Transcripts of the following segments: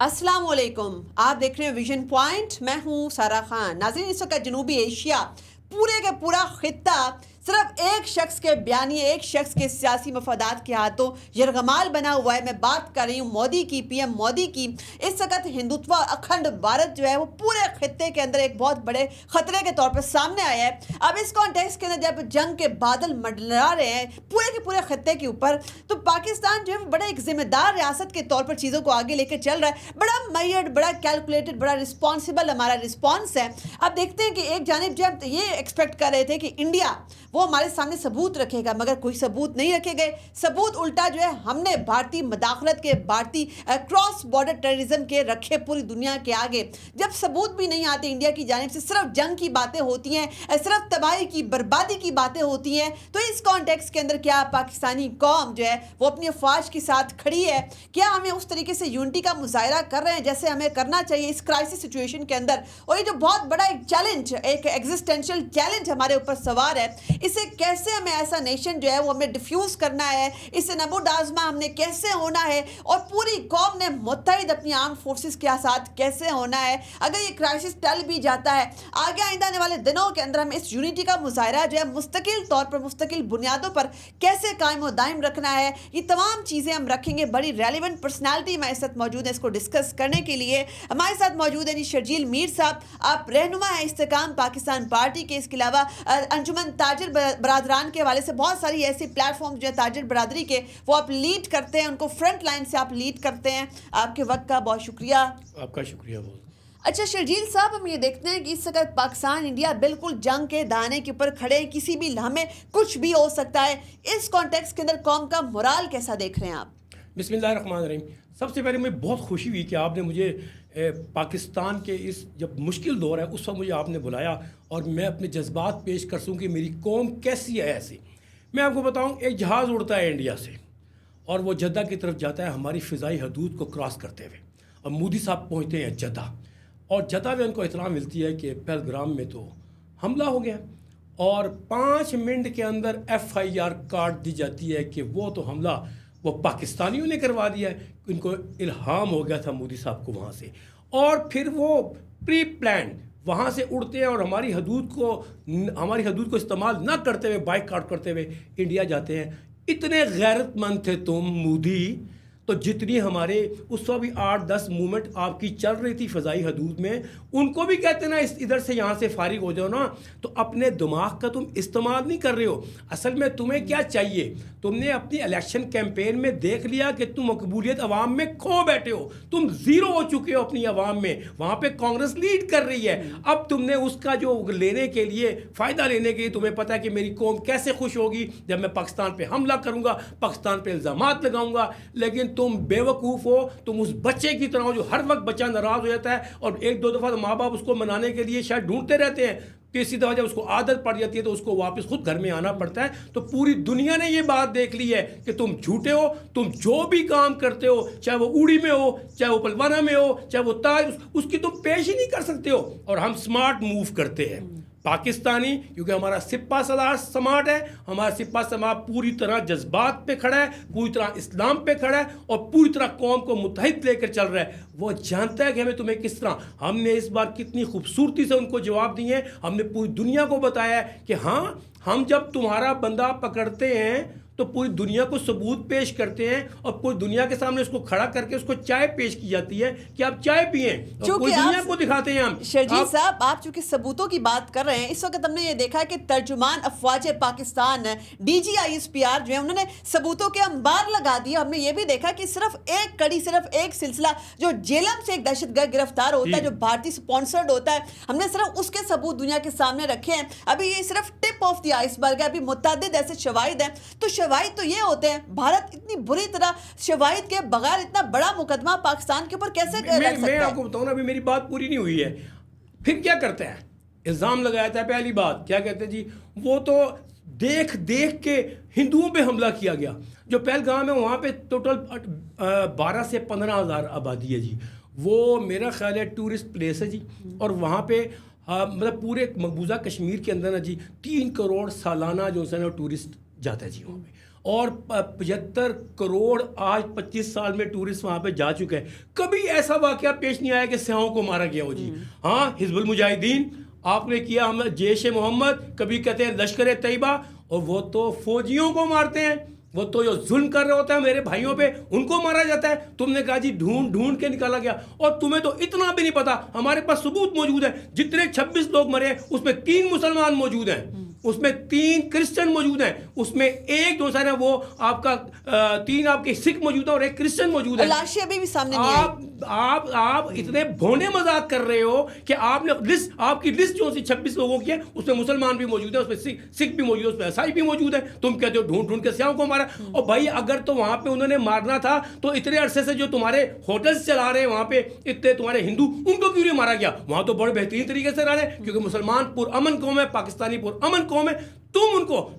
अस्सलाम वालेकुम, आप देख रहे हैं विजन पॉइंट। मैं हूं सारा खान। नाज़रीन, इस वक्त जनूबी एशिया पूरे का पूरा खित्ता सिर्फ एक शख्स के बयानिए, एक शख्स के सियासी मफादात के हाथों यरगमाल बना हुआ है। मैं बात कर रही हूँ मोदी की, पीएम मोदी की। इस वक्त हिंदुत्व अखंड भारत जो है वो पूरे खित्ते के अंदर एक बहुत बड़े खतरे के तौर पर सामने आया है। अब इस कॉन्टेक्स्ट के अंदर जब जंग के बादल मंडरा रहे हैं पूरे के पूरे खित्ते के ऊपर, तो पाकिस्तान जो है बड़ा एक जिम्मेदार रियासत के तौर पर चीज़ों को आगे लेकर चल रहा है। बड़ा मैयड, बड़ा कैलकुलेटेड, बड़ा रिस्पॉन्सिबल हमारा रिस्पॉन्स है। अब देखते हैं कि एक जानिब जब ये एक्सपेक्ट कर रहे थे कि इंडिया वो हमारे सामने सबूत रखेगा, मगर कोई सबूत नहीं रखे गए। सबूत उल्टा जो है हमने भारतीय मदाखलत के, भारतीय क्रॉस बॉर्डर टेररिज्म के रखे पूरी दुनिया के आगे। जब सबूत भी नहीं आते इंडिया की जानिब से, सिर्फ जंग की बातें होती हैं, सिर्फ तबाही की, बर्बादी की बातें होती हैं, तो इस कॉन्टेक्स्ट के अंदर क्या पाकिस्तानी कौम जो है वो अपनी अफवाज के साथ खड़ी है? क्या हमें उस तरीके से यूनिटी का मुजाहरा कर रहे हैं जैसे हमें करना चाहिए इस क्राइसिस सिचुएशन के अंदर? और ये जो बहुत बड़ा एक चैलेंज, एक एग्जिस्टेंशियल चैलेंज हमारे ऊपर सवार है, इसे कैसे हमें ऐसा नेशन जो है वो हमें डिफ्यूज़ करना है, इससे नबूद आज़मा हमने कैसे होना है, और पूरी कौम ने मुत्तहिद अपनी आर्म फोर्सेस के साथ कैसे होना है। अगर ये क्राइसिस टल भी जाता है, आगे आइंदा आने वाले दिनों के अंदर हमें इस यूनिटी का मुजाहरा जो है मुस्तकिल तौर पर, मुस्तकिल बुनियादों पर कैसे कायम और दायम रखना है, ये तमाम चीज़ें हम रखेंगे। बड़ी रेलिवेंट पर्सनैलिटी हमारे साथ मौजूद है इसको डिस्कस करने के लिए। हमारे साथ मौजूद है जी शर्जील मीर साहब, आप रहनुमा है इस्तेकाम पाकिस्तान पार्टी के। इसके अलावा अंजुमन ताजिर बरादरान के हवाले से बहुत सारी ऐसी प्लेटफॉर्म जो है ताजिर बरादरी के, वो आप लीड करते हैं, उनको फ्रंट लाइन से आप लीड करते हैं। आपके वक्त का बहुत शुक्रिया। आपका शुक्रिया बहुत। अच्छा शर्जील साहब, हम ये देखते हैं कि इस वक्त पाकिस्तान इंडिया बिल्कुल जंग के दाने के ऊपर खड़े हैं, किसी भी लम्हे कुछ भी हो सकता है। इस कॉन्टेक्स्ट के अंदर कौम का मोराल कैसा देख रहे हैं आप? बिस्मिल्लाहिर्रहमानिर्रहीम। सबसे पहले मुझे बहुत खुशी हुई कि आपने मुझे पाकिस्तान के इस जब मुश्किल दौर है उस वक्त मुझे आपने बुलाया और मैं अपने जज्बात पेश कर सकूँ कि मेरी कौम कैसी है। ऐसी मैं आपको बताऊँ, एक जहाज़ उड़ता है इंडिया से और वो जद्दा की तरफ जाता है हमारी फ़िज़ाई हदूद को क्रॉस करते हुए, और मोदी साहब पहुँचते हैं जद्दा, और जद्दा में उनको इत्तला मिलती है कि पहलगाम में तो हमला हो गया, और 5 मिनट के अंदर FIR काट दी जाती है कि वो तो हमला वो पाकिस्तानियों ने करवा दिया है। इनको इल्हाम हो गया था मोदी साहब को वहाँ से, और फिर वो प्री प्लान वहाँ से उड़ते हैं और हमारी हदूद को इस्तेमाल ना करते हुए, बाइकआउट करते हुए इंडिया जाते हैं। इतने गैरतमंद थे तुम मोदी, तो जितनी हमारे उस वक्त भी 8-10 मूवमेंट आपकी चल रही थी फ़ज़ाई हदूद में, उनको भी कहते ना इधर से यहाँ से फारिग हो जाओ ना, तो अपने दिमाग का तुम इस्तेमाल नहीं कर रहे हो। असल में तुम्हें क्या चाहिए? तुमने अपनी इलेक्शन कैंपेन में देख लिया कि तुम मकबूलियत अवाम में खो बैठे हो, तुम ज़ीरो हो चुके हो अपनी अवाम में। वहाँ पे कांग्रेस लीड कर रही है। अब तुमने उसका जो लेने के लिए, फ़ायदा लेने के लिए, तुम्हें पता है कि मेरी कौम कैसे खुश होगी जब मैं पाकिस्तान पर हमला करूँगा, पाकिस्तान पर इल्ज़ामात लगाऊँगा। लेकिन तुम बेवकूफ़ हो, तुम उस बच्चे की तरह हो जो हर वक्त बच्चा नाराज़ हो जाता है और 1-2 दफ़ा माँ बाप उसको मनाने के लिए शायद ढूंढते रहते हैं, किसी दफ़ा जब उसको आदत पड़ जाती है तो उसको वापस खुद घर में आना पड़ता है। तो पूरी दुनिया ने ये बात देख ली है कि तुम झूठे हो। तुम जो भी काम करते हो, चाहे वो उड़ी में हो, चाहे वो पलवाना में हो, चाहे वो ताज, उसकी तुम पेश ही नहीं कर सकते हो। और हम स्मार्ट मूव करते हैं पाकिस्तानी, क्योंकि हमारा सिपा सलार स्मार्ट है। हमारा सिपा सलार पूरी तरह जज्बात पे खड़ा है, पूरी तरह इस्लाम पे खड़ा है, और पूरी तरह कौम को मुत्तहिद लेकर चल रहा है। वो जानता है कि हमें तुम्हें किस तरह, हमने इस बार कितनी खूबसूरती से उनको जवाब दिए हैं। हमने पूरी दुनिया को बताया है कि हाँ, हम जब तुम्हारा बंदा पकड़ते हैं तो पूरी दुनिया को सबूत पेश करते हैं, और पूरी दुनिया के सामने उसको खड़ा करके उसको चाय पेश की जाती है कि आप चाय पिएं, और पूरी दुनिया को दिखाते हैं हम। शर्जील साहब, आप चूंकि सबूतों की बात कर रहे हैं, इस वक्त हमने ये देखा कि तर्जुमान अफवाज पाकिस्तान DGISPR जो है उन्होंने सबूतों के अंबार लगा दिए। हमने ये भी देखा कि सिर्फ एक कड़ी, सिर्फ एक सिलसिला, जो जेलम से एक दहशतगर्द गिरफ्तार होता है, जो भारतीय स्पॉन्सर्ड होता है, हमने सिर्फ उसके सबूत दुनिया के सामने रखे हैं। अभी ये सिर्फ टिप ऑफ द आइसबर्ग है, अभी मुतअद्दिद ऐसे शवाहिद हैं। तो शवाहिद तो ये होते हैं, भारत इतनी बुरी तरह शवाहिद के बगैर इतना बड़ा मुकदमा पाकिस्तान के ऊपर कैसे रख सकता है? मैं आपको बताऊं ना, अभी मेरी बात पूरी नहीं हुई है। फिर क्या करते हैं? इल्ज़ाम लगाया था। पहली बात क्या कहते हैं जी, वो तो देख देख के हिंदुओं पे हमला किया गया। जो पहलगाम है वहाँ पे टोटल 12 से 15 हज़ार आबादी है जी। वो मेरा ख्याल है टूरिस्ट प्लेस है जी, और वहाँ पे मतलब पूरे मकबूजा कश्मीर के अंदर ना जी 3 करोड़ सालाना जो है ना टूरिस्ट जाता है जी वहाँ पे। اور 75 کروڑ آج 25 سال میں ٹورسٹ وہاں پہ جا چکے ہیں. کبھی ایسا واقعہ پیش نہیں آیا کہ سیاحوں کو مارا گیا ہو. جی ہاں, حزب المجاہدین آپ نے کیا, ہم جیش محمد, کبھی کہتے ہیں لشکر طیبہ, اور وہ تو فوجیوں کو مارتے ہیں, وہ تو جو ظلم کر رہے ہوتے ہیں میرے بھائیوں پہ ان کو مارا جاتا ہے. تم نے کہا جی ڈھونڈ ڈھونڈ کے نکالا گیا, اور تمہیں تو اتنا بھی نہیں پتا. ہمارے پاس ثبوت موجود ہے, جتنے 26 لوگ مرے اس میں 3 مسلمان موجود ہیں, اس میں 3 کرسچن موجود ہیں, اس میں ایک جو ہے وہ آپ کا 3 آپ کے سکھ موجود ہیں اور ایک کرسچن موجود ہے. لاشیں ابھی بھی سامنے نہیں آئی. آپ اتنے بھونڈے مذاق کر رہے ہو کہ آپ نے لسٹ, آپ کی لسٹ جو سی 26 لوگوں کی ہے اس میں مسلمان بھی موجود ہیں, اس میں سکھ بھی موجود ہے, اس میں عیسائی بھی موجود ہے. تم کہتے ہو ڈھونڈ ڈھونڈ کے سیاحوں کو مارا. اور بھائی اگر تو وہاں پہ انہوں نے مارنا تھا تو اتنے عرصے سے جو تمہارے ہوٹلز چلا رہے ہیں وہاں پہ اتنے تمہارے ہندو, ان کو کیوں نہیں مارا گیا؟ وہاں تو بڑے بہترین طریقے سے رہ رہے ہیں, کیونکہ مسلمان پرامن قوم ہے, پاکستانی پرامن قوم ہے.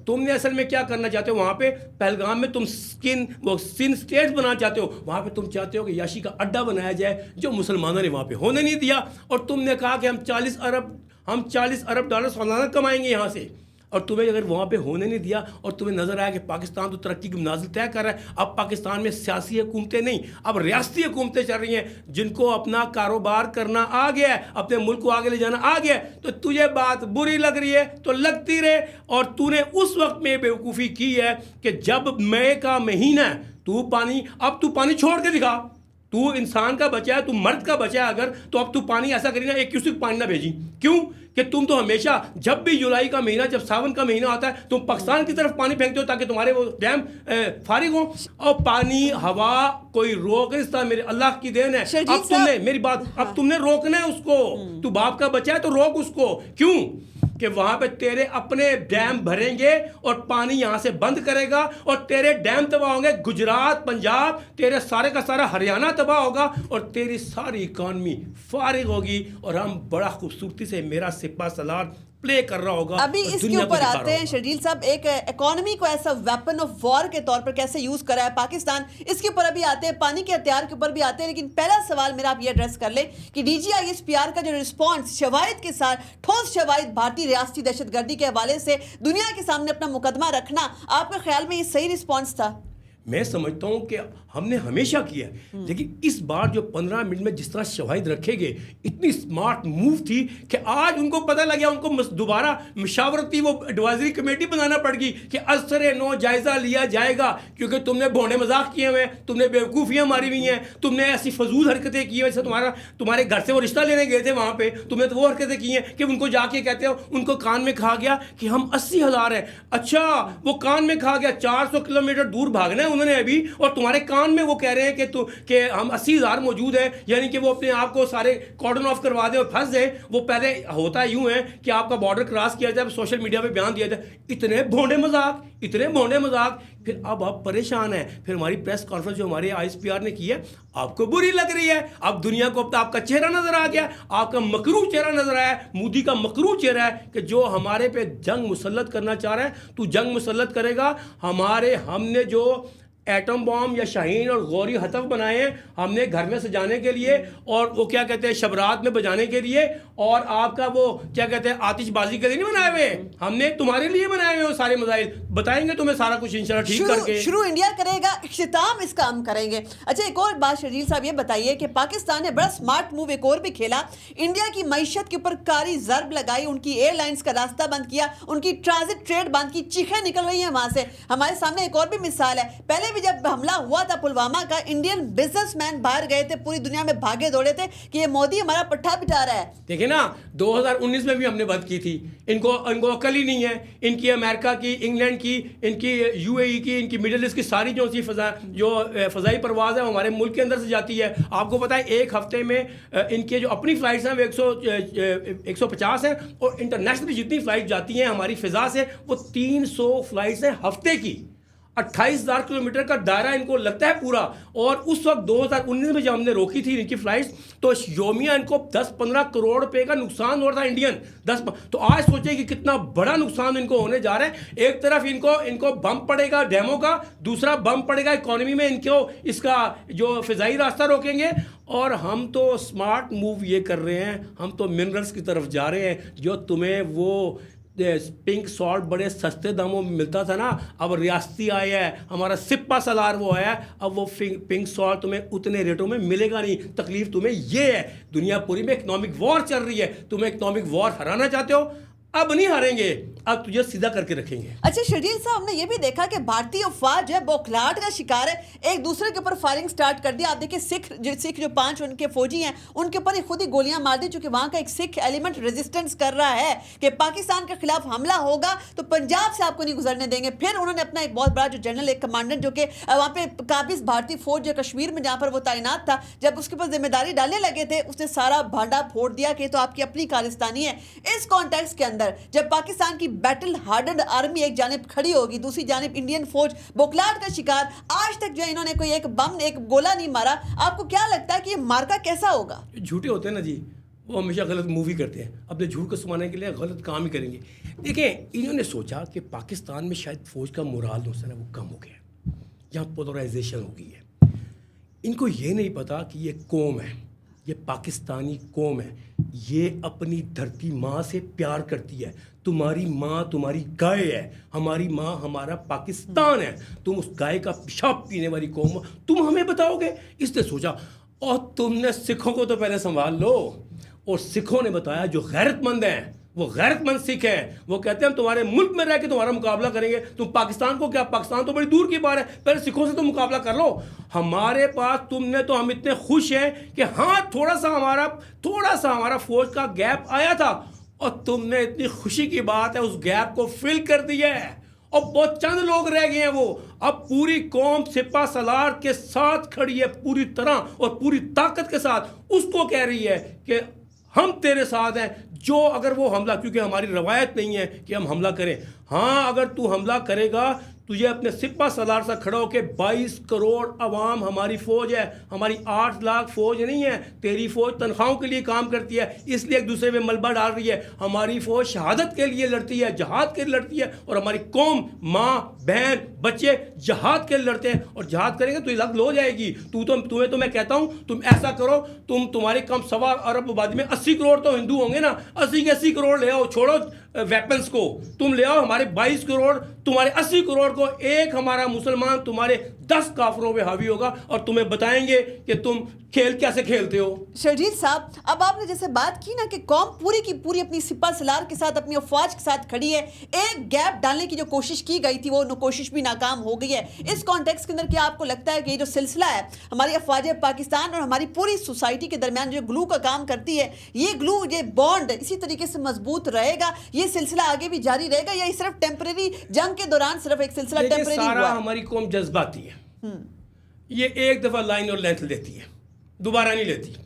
تم نے اصل میں کیا کرنا چاہتے ہو وہاں پہ پہلگام میں؟ تم سن اسٹیٹس بنانا چاہتے ہو, وہاں پہ تم چاہتے ہو کہ یاشی کا اڈا بنایا جائے جو مسلمانوں نے وہاں پہ ہونے نہیں دیا. اور تم نے کہا کہ ہم 40 ارب ڈالر سالانہ کمائیں گے یہاں سے, اور تمہیں اگر وہاں پہ ہونے نہیں دیا اور تمہیں نظر آیا کہ پاکستان تو ترقی کی منازل طے کر رہا ہے. اب پاکستان میں سیاسی حکومتیں نہیں, اب ریاستی حکومتیں چل رہی ہیں جن کو اپنا کاروبار کرنا آ گیا ہے, اپنے ملک کو آگے لے جانا آ گیا ہے. تو تجھے بات بری لگ رہی ہے تو لگتی رہے. اور تو نے اس وقت میں بیوقوفی کی ہے کہ جب مئی کا مہینہ ہے, تو پانی چھوڑ کے دکھا. تو انسان کا بچہ ہے, تو مرد کا بچہ ہے اگر, تو اب تو پانی ایسا کری نا, ایک کیوسک پانی نہ بھیجی. کیوں کہ تم تو ہمیشہ جب بھی جولائی کا مہینہ, جب ساون کا مہینہ آتا ہے, تم پاکستان کی طرف پانی پھینکتے ہو تاکہ تمہارے وہ ڈیم فارغ ہوں. اور پانی ہوا کوئی روک نہیں سکتا, میرے اللہ کی دین ہے. اب تم نے میری بات, اب تم نے روکنا ہے اس کو. تو باپ کا بچہ ہے تو روک اس کو. کیوں کہ وہاں پہ تیرے اپنے ڈیم بھریں گے اور پانی یہاں سے بند کرے گا, اور تیرے ڈیم تباہ ہوں گے, گجرات, پنجاب, تیرے سارے کا سارا ہریانہ تباہ ہوگا, اور تیری ساری اکانومی فارغ ہوگی, اور ہم بڑا خوبصورتی سے میرا سپاہ سالار پلے کر رہا ہوگا. ابھی اس کے اوپر آتے ہیں شرجیل صاحب, ایک اکانومی کو ایسا ویپن آف وار کے طور پر کیسے یوز کر رہا ہے پاکستان, اس کے اوپر ابھی آتے ہیں, پانی کے ہتھیار کے اوپر بھی آتے ہیں. لیکن پہلا سوال میرا آپ یہ ایڈریس کر لیں کہ D G I S P R کا جو رسپانس شواہد کے ساتھ, ٹھوس شواہد بھارتی ریاستی دہشت گردی کے حوالے سے دنیا کے سامنے اپنا مقدمہ رکھنا, آپ کے خیال میں یہ صحیح رسپانس تھا؟ میں سمجھتا ہوں کہ ہم نے ہمیشہ کیا ہے, لیکن اس بار جو 15 منٹ میں جس طرح شواہد رکھے گئے, اتنی اسمارٹ موو تھی کہ آج ان کو پتہ لگا, ان کو دوبارہ مشاورتی وہ ایڈوائزری کمیٹی بنانا پڑ گئی کہ اثر نو جائزہ لیا جائے گا, کیونکہ تم نے بھونڈے مذاق کیے ہوئے ہیں, تم نے بیوقوفیاں ماری ہوئی ہیں, تم نے ایسی فضول حرکتیں کی ہیں. جیسے تمہارے گھر سے وہ رشتہ لینے گئے تھے وہاں پہ, تم نے تو وہ حرکتیں کی ہیں کہ ان کو جا کے کہتے ہو, ان کو کان میں کہا گیا کہ ہم 80,000 ہیں. اچھا, وہ کان میں کہا گیا 400 کلومیٹر دور بھاگنا ہے انہوں نے ابھی, اور تمہارے کان میں وہ کہہ رہے ہیں کہ ہم 80,000 موجود ہیں, یعنی کہ وہ اپنے آپ کو سارے کارڈن آف کروا دیں اور پھنس جائیں. وہ پہلے ہوتا یوں ہے کہ آپ کا بارڈر کراس کیا جائے, سوشل میڈیا پہ بیان دیا جائے. اتنے بھونڈے مذاق. پھر اب آپ پریشان ہیں. پھر ہماری پریس کانفرنس جو ہمارے آئی ایس پی آر نے کی ہے, آپ کو بری لگ رہی ہے. اب دنیا کو اب آپ کا چہرہ نظر آ گیا, آپ کا مکروہ چہرہ نظر آیا, مودی کا مکروہ چہرہ ہے کہ جو ہمارے پہ جنگ مسلط کرنا چاہ رہا ہے. تو جنگ مسلط کرے گا. ہم نے جو ایٹم بام یا شاہین اور غوری ہتف بنائے ہیں, ہم نے گھر میں سجانے کے لیے, اور وہ کیا کہتے ہیں شبرات میں بجانے کے لیے, اور آپ کا وہ کیا کہتے ہیں آتش بازی کے لیے نہیں بنائے ہوئے, ہم نے تمہارے لیے بنائے ہوئے سارے مسائل. بتائیں گے تمہیں سارا کچھ انشاءاللہ ٹھیک کر کے. شروع انڈیا کرے گا, اختتام اس کا ہم کریں گے. اچھا, ایک اور بات شرجیل صاحب یہ بتائیے کہ پاکستان نے بڑا سمارٹ موو ایک اور بھی کھیلا, انڈیا کی معیشت کے اوپر کاری ضرب لگائی, ان کی ایئر لائنز کا راستہ بند کیا, ان کی ٹرانزٹ ٹریڈ بند کی, چیخیں نکل رہی ہیں وہاں سے. ہمارے سامنے ایک اور بھی مثال ہے, پہلے بھی جب حملہ ہوا تھا پلوامہ کا, انڈین بزنس مین باہر گئے تھے, پوری دنیا میں بھاگے دوڑے تھے کہ یہ مودی ہمارا پٹھا بٹھا رہا ہے. دیکھیں نا, 2019 میں بھی ہم نے بند کی تھی. ان کو عقل ہی نہیں ہے. ان کی امریکہ کی, انگلینڈ کی, ان کی یو اے ای کی, ان کی مڈل ایسٹ کی ساری جو فضائی پرواز ہے ہمارے ملک کے اندر سے جاتی ہے. آپ کو پتہ ہے ایک ہفتے میں ان کے جو اپنی فلائٹس ہیں وہ 150 ہیں, اور انٹرنیشنل جتنی فلائٹ جاتی ہیں ہماری فضا سے وہ 300 فلائٹس ہیں ہفتے کی. 28,000 کلومیٹر کا دائرہ ان کو لگتا ہے پورا. اور اس وقت 2019 میں جب ہم نے روکی تھی ان کی فلائٹس, تو یومیہ ان کو 10-15 کروڑ روپے کا نقصان ہو رہا تھا انڈین. تو آج سوچیں کہ کتنا بڑا نقصان ان کو ہونے جا رہا ہے. ایک طرف ان کو بم پڑے گا ڈیموں کا, دوسرا بم پڑے گا اکانومی میں, ان کو اس کا جو فضائی راستہ روکیں گے. اور ہم تو اسمارٹ موو یہ کر رہے ہیں, ہم تو منرلس کی طرف جا رہے ہیں جو تمہیں وہ पिंक सॉल्ट बड़े सस्ते दामों में मिलता था ना, अब रियासती आया है, हमारा सिप्पा सलार वो आया है, अब वो पिंक सॉल्ट तुम्हें उतने रेटों में मिलेगा नहीं। तकलीफ तुम्हें ये है, दुनिया पूरी में इकोनॉमिक वॉर चल रही है, तुम्हें इकोनॉमिक वॉर हराना चाहते हो, अब नहीं हारेंगे, अब तुझे सीधा करके रखेंगे। अच्छा शर्जील साहब, हमने ये भी देखा कि भारतीय अफवाज जो है बौखलाहट का शिकार है, एक दूसरे के ऊपर फायरिंग स्टार्ट कर दिया। आप देखिए सिख जो 5 उनके फौजी हैं, उनके ऊपर ही खुद ही गोलियां मार दी, चूंकि वहां का एक सिख एलिमेंट रेजिस्टेंस कर रहा है कि पाकिस्तान के खिलाफ हमला होगा तो पंजाब से आपको नहीं गुजरने देंगे। फिर उन्होंने अपना एक बहुत बड़ा जो जनरल, एक कमांडेंट जो कि वहां पे काबिज भारतीय फौज जो कश्मीर में जहां पर वो तैनात था, जब उसके ऊपर जिम्मेदारी डालने लगे थे, उसने सारा भांडा फोड़ दिया कि तो आपकी अपनी खालिस्तानी है। इस कॉन्टेक्स्ट के अंदर जब पाकिस्तान की बैटल हार्डन्ड आर्मी एक जानिब खड़ी होगी, दूसरी जानिब इंडियन फौज बौखलाहट का शिकार, आज तक जो इन्होंने कोई एक बम एक गोला नहीं मारा, आपको क्या लगता है कि ये मार्का कैसा होगा? झूठे होते हैं ना जी, वो हमेशा गलत मूवी करते हैं, अपने झूठ को सुनाने के लिए गलत काम ही करेंगे। देखें, इन्होंने सोचा कि पाकिस्तान में शायद फौज का मोराल जो है वो कम हो गया, यहाँ पोलराइजेशन हो गई है। इनको ये नहीं पता कि ये कौम है, ये पाकिस्तानी कौम है, ये अपनी धरती माँ से प्यार करती है। तुम्हारी माँ तुम्हारी गाय है, हमारी माँ हमारा पाकिस्तान है। तुम उस गाय का पेशाब पीने वाली कौम, तुम हमें बताओगे? इसने सोचा, और तुमने सिखों को तो पहले संभाल लो। और सिखों ने बताया, जो गैरतमंद हैं, वो गैरतमंद सिख हैं, वो कहते हैं हम तुम्हारे मुल्क में रह के तुम्हारा मुकाबला करेंगे। तुम पाकिस्तान को क्या, पाकिस्तान तो बड़ी दूर की बात है, पहले सिखों से तो मुकाबला कर लो। हमारे पास तुमने तो, हम इतने खुश हैं कि हाँ थोड़ा सा हमारा फौज का गैप आया था, और तुमने इतनी खुशी की बात है उस गैप को फिल कर दिया है, और बहुत चंद लोग रह गए हैं वो। अब पूरी कौम सिपा सलार के साथ खड़ी है पूरी तरह और पूरी ताकत के साथ। उसको कह रही है कि हम तेरे साथ हैं, जो अगर वो हमला, क्योंकि हमारी रवायत नहीं है कि हम हमला करें, हाँ अगर तू हमला करेगा, तुझे अपने सिपा सलार से खड़ा होकर 22 करोड़ अवाम हमारी फौज है, हमारी 8 लाख फौज नहीं है। तेरी फौज तनख्वाहों के लिए काम करती है, इसलिए एक दूसरे में मलबा डाल रही है। हमारी फौज शहादत के लिए लड़ती है, जहाद के लिए लड़ती है, और हमारी कौम, माँ बहन बच्चे जहाद के लिए लड़ते हैं, और जहाद करेंगे तो लग हो जाएगी। तुम्हें तो मैं कहता हूँ, तुम ऐसा करो, तुम्हारे कम 1.25 अरब आबादी में 80 करोड़ तो हिंदू होंगे ना, 80 के 80 करोड़ ले आओ, छोड़ो वेपन्स को, तुम ले आओ हमारे 22 करोड़, तुम्हारे 80 करोड़ को एक हमारा मुसलमान तुम्हारे 10 काफरों पे हावी होगा, और तुम्हें बताएंगे कि तुम खेल कैसे खेलते हो। शर्जील साहब, अब आपने जैसे बात की ना कि कौम पूरी की पूरी अपनी सिपा सलार के साथ, अपनी अफवाज के साथ खड़ी है, एक गैप डालने की जो कोशिश की गई थी वो कोशिश भी नाकाम हो गई है। इस कॉन्टेक्स्ट के अंदर क्या आपको लगता है कि ये जो सिलसिला है हमारी अफवाज पाकिस्तान और हमारी पूरी सोसाइटी के दरमियान जो ग्लू का काम करती है, ये ग्लू, ये बॉन्ड इसी तरीके से मजबूत रहेगा, ये सिलसिला आगे भी जारी रहेगा, या ये सिर्फ टेम्परेरी जंग के दौरान सिर्फ एक सिलसिला टेम्परेरी हुआ? सारा हमारी कौम जज्बाती है, ये एक दफा लाइन और लेंथ लेती है, दोबारा नहीं लेती।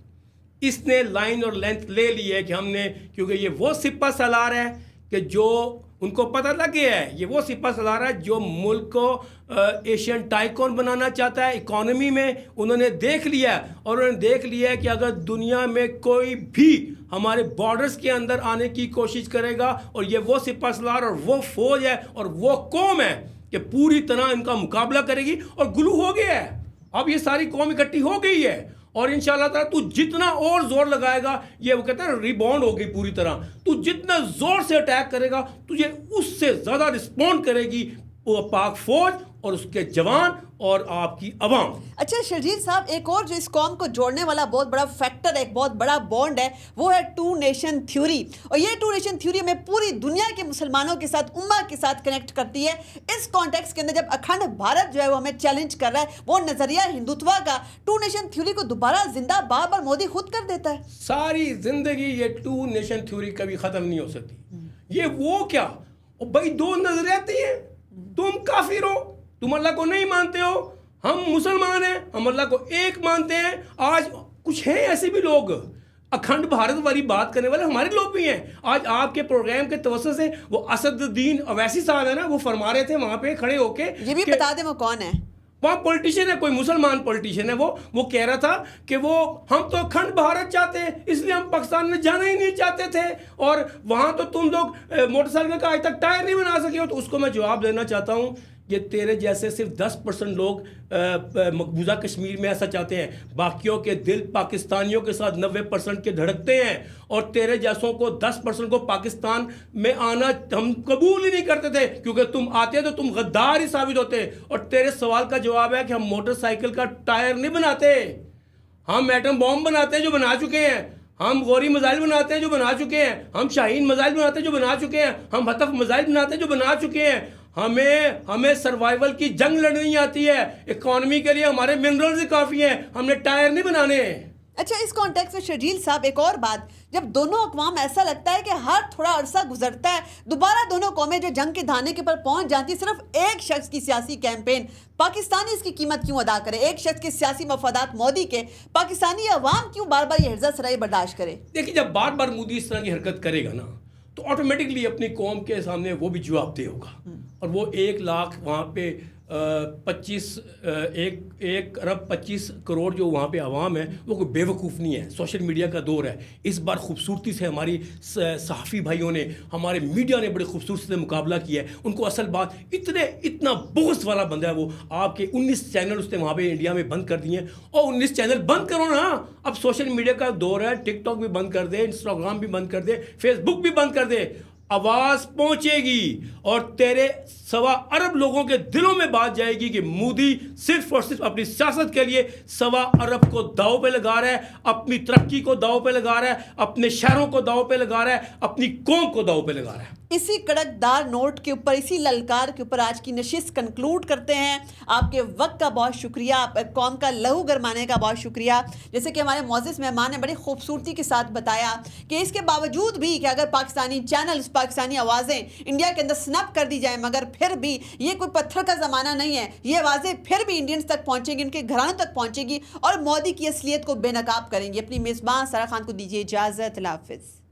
इसने लाइन और लेंथ ले ली है कि हमने, क्योंकि ये वो सिपा सलार है कि जो उनको पता लग गया है, ये वो सिपा सलार है जो मुल्क को एशियन टाइकॉन बनाना चाहता है। इकोनॉमी में उन्होंने देख लिया है, और उन्होंने देख लिया है कि अगर दुनिया में कोई भी हमारे बॉर्डर्स के अंदर आने की कोशिश करेगा, और ये वो सिपा सलार और वो फौज है और वो कौम है कि पूरी तरह इनका मुकाबला करेगी, और ग्लू हो गया है। अब ये सारी कौम इकट्ठी हो गई है, और इंशाल्लाह ताला तू जितना और जोर लगाएगा, ये वो कहते हैं रिबाउंड हो गई पूरी तरह, तू जितना जोर से अटैक करेगा तुझे उससे ज़्यादा रिस्पॉन्ड करेगी वो पाक फौज और उसके जवान और आपकी अवाम। अच्छा शर्जील साहब, एक और जो इस कौम को जोड़ने वाला बहुत बड़ा फैक्टर है, एक बहुत बड़ा बॉन्ड है, वो है 2 नेशन थ्योरी। और ये 2 नेशन थ्योरी में पूरी दुनिया के मुसलमानों के साथ, उम्मा के साथ कनेक्ट करती है। इस कॉन्टेक्स्ट के अंदर जब अखंड भारत जो है वो हमें चैलेंज कर रहा है, वो नजरिया हिंदुत्वा का 2 नेशन थ्योरी को दोबारा जिंदा बार मौदी खुद कर देता है। सारी जिंदगी ये 2 नेशन थ्योरी कभी खत्म नहीं हो सकती। ये वो क्या, भाई 2 नजरियाती हैं, तुम काफिर हो, तुम अल्लाह को नहीं मानते हो, हम मुसलमान हैं, हम अल्लाह को एक मानते हैं। आज कुछ हैं ऐसे भी लोग, अखंड भारत वाली बात करने वाले हमारे लोग भी हैं। आज आपके प्रोग्राम के तवज्जो से वो असदुद्दीन अवैसी साहब है ना, वो फरमा रहे थे वहां पे खड़े होके, ये भी बता दें वो कौन है। वहाँ पॉलिटिशियन है, कोई मुसलमान पॉलिटिशियन है, वो कह रहा था कि वो हम तो अखंड भारत चाहते हैं, इसलिए हम पाकिस्तान में जाना ही नहीं चाहते थे, और वहाँ तो तुम लोग मोटरसाइकिल का आज तक टायर नहीं बना सके हो। तो उसको मैं जवाब देना चाहता हूँ یہ تیرے جیسے صرف 10% لوگ مقبوضہ کشمیر میں ایسا چاہتے ہیں، باقیوں کے دل پاکستانیوں کے ساتھ 90% کے دھڑکتے ہیں، اور تیرے جیسوں کو 10% کو پاکستان میں آنا ہم قبول ہی نہیں کرتے تھے، کیونکہ تم آتے تو تم غدار ہی ثابت ہوتے. اور تیرے سوال کا جواب ہے کہ ہم موٹر سائیکل کا ٹائر نہیں بناتے، ہم ایٹم بوم بناتے ہیں جو بنا چکے ہیں، ہم غوری میزائل بناتے ہیں جو بنا چکے ہیں، ہم شاہین میزائل بناتے ہیں جو بنا چکے ہیں، ہم ہدف میزائل بناتے ہیں جو بنا چکے ہیں. ہمیں سروائیول کی جنگ لڑنی آتی ہے، اکانومی کے لیے ہمارے منرلز ہی کافی ہیں، ہم نے ٹائر نہیں بنانے. اچھا، اس کانٹیکس میں شرجیل صاحب ایک اور بات، جب دونوں اقوام ایسا لگتا ہے کہ ہر تھوڑا عرصہ گزرتا ہے دوبارہ دونوں قومیں جو جنگ کے دھانے کے پر پہنچ جاتی، صرف ایک شخص کی سیاسی کیمپین، پاکستانی اس کی قیمت کیوں ادا کرے؟ ایک شخص کے سیاسی مفادات مودی کے، پاکستانی عوام کیوں بار بار یہ ہرزہ سرائی برداشت کرے؟ دیکھیے، جب بار بار مودی اس طرح کی حرکت کرے گا نا تو آٹومیٹکلی اپنی قوم کے سامنے وہ بھی جواب دہ ہوگا. اور وہ 1 لاکھ وہاں پہ 1 ارب 25 کروڑ جو وہاں پہ عوام ہے وہ کوئی بے وقوف نہیں ہے. سوشل میڈیا کا دور ہے، اس بار خوبصورتی سے ہماری صحافی بھائیوں نے، ہمارے میڈیا نے بڑی خوبصورتی سے مقابلہ کیا ہے. ان کو اصل بات اتنا بغض والا بندہ ہے وہ. آپ کے 19 چینل اس نے وہاں پہ انڈیا میں بند کر دیے ہیں، اور 19 چینل بند کرو نا. اب سوشل میڈیا کا دور ہے، ٹک ٹاک بھی بند کر دے، انسٹاگرام بھی بند کر دے، فیس بک بھی بند کر دے، آواز پہنچے گی اور تیرے 1.25 ارب لوگوں کے دلوں میں بات جائے گی کہ مودی صرف اور صرف اپنی سیاست کے لیے 1.25 ارب کو داؤ پہ لگا رہا ہے، اپنی ترقی کو داؤ پہ لگا رہا ہے، اپنے شہروں کو داؤ پہ لگا رہا ہے، اپنی قوم کو داؤ پہ لگا رہا ہے. اسی کڑک دار نوٹ کے اوپر، اسی للکار کے اوپر آج کی نشست کنکلوڈ کرتے ہیں. آپ کے وقت کا بہت شکریہ، آپ قوم کا لہو گرمانے کا بہت شکریہ. جیسے کہ ہمارے معزز مہمان نے بڑی خوبصورتی کے ساتھ بتایا کہ اس کے باوجود بھی کہ اگر پاکستانی چینلز، پاکستانی آوازیں انڈیا کے اندر سنپ کر دی جائیں، مگر پھر بھی یہ کوئی پتھر کا زمانہ نہیں ہے. یہ آوازیں پھر بھی انڈینز تک پہنچیں گی، ان کے گھرانوں تک پہنچے گی اور مودی کی اصلیت کو بے نقاب کریں گی. اپنی میزبان سارا خان کو دیجیے اجازت. اللہ حافظ.